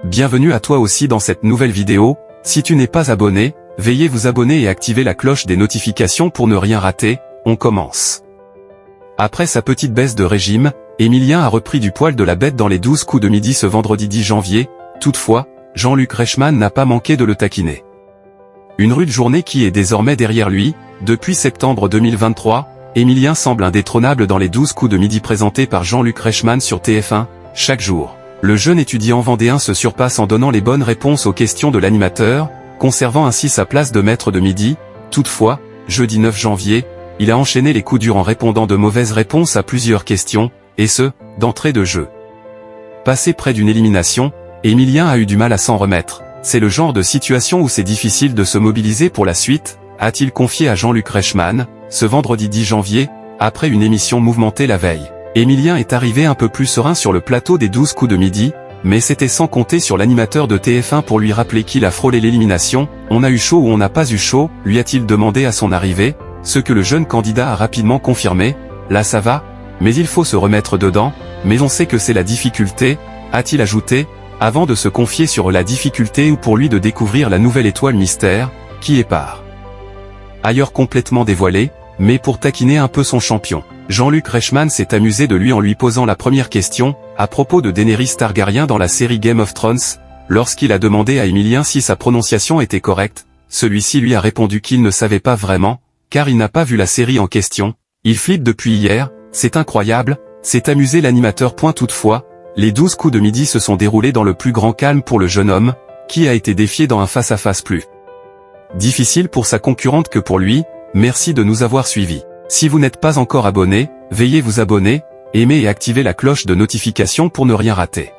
Bienvenue à toi aussi dans cette nouvelle vidéo. Si tu n'es pas abonné, veuillez vous abonner et activer la cloche des notifications pour ne rien rater. On commence. Après sa petite baisse de régime, Emilien a repris du poil de la bête dans les 12 coups de midi ce vendredi 10 janvier. Toutefois, Jean-Luc Reichmann n'a pas manqué de le taquiner. Une rude journée qui est désormais derrière lui. Depuis septembre 2023, Emilien semble indétrônable dans les 12 coups de midi présentés par Jean-Luc Reichmann sur TF1, chaque jour. Le jeune étudiant vendéen se surpasse en donnant les bonnes réponses aux questions de l'animateur, conservant ainsi sa place de maître de midi. Toutefois, jeudi 9 janvier, il a enchaîné les coups durs en répondant de mauvaises réponses à plusieurs questions, et ce, d'entrée de jeu. Passé près d'une élimination, Emilien a eu du mal à s'en remettre. C'est le genre de situation où c'est difficile de se mobiliser pour la suite, a-t-il confié à Jean-Luc Reichmann, ce vendredi 10 janvier, après une émission mouvementée la veille. Emilien est arrivé un peu plus serein sur le plateau des 12 coups de midi, mais c'était sans compter sur l'animateur de TF1 pour lui rappeler qu'il a frôlé l'élimination. On a eu chaud ou on n'a pas eu chaud, lui a-t-il demandé à son arrivée, ce que le jeune candidat a rapidement confirmé. Là ça va, mais il faut se remettre dedans, mais on sait que c'est la difficulté, a-t-il ajouté, avant de se confier sur la difficulté ou pour lui de découvrir la nouvelle étoile mystère, qui est par ailleurs complètement dévoilée, mais pour taquiner un peu son champion. Jean-Luc Reichmann s'est amusé de lui en lui posant la première question, à propos de Daenerys Targaryen dans la série Game of Thrones. Lorsqu'il a demandé à Emilien si sa prononciation était correcte, celui-ci lui a répondu qu'il ne savait pas vraiment, car il n'a pas vu la série en question. Il flippe depuis hier, c'est incroyable, s'est amusé l'animateur. Toutefois, les 12 coups de midi se sont déroulés dans le plus grand calme pour le jeune homme, qui a été défié dans un face-à-face plus difficile pour sa concurrente que pour lui. Merci de nous avoir suivis. Si vous n'êtes pas encore abonné, veuillez vous abonner, aimer et activer la cloche de notification pour ne rien rater.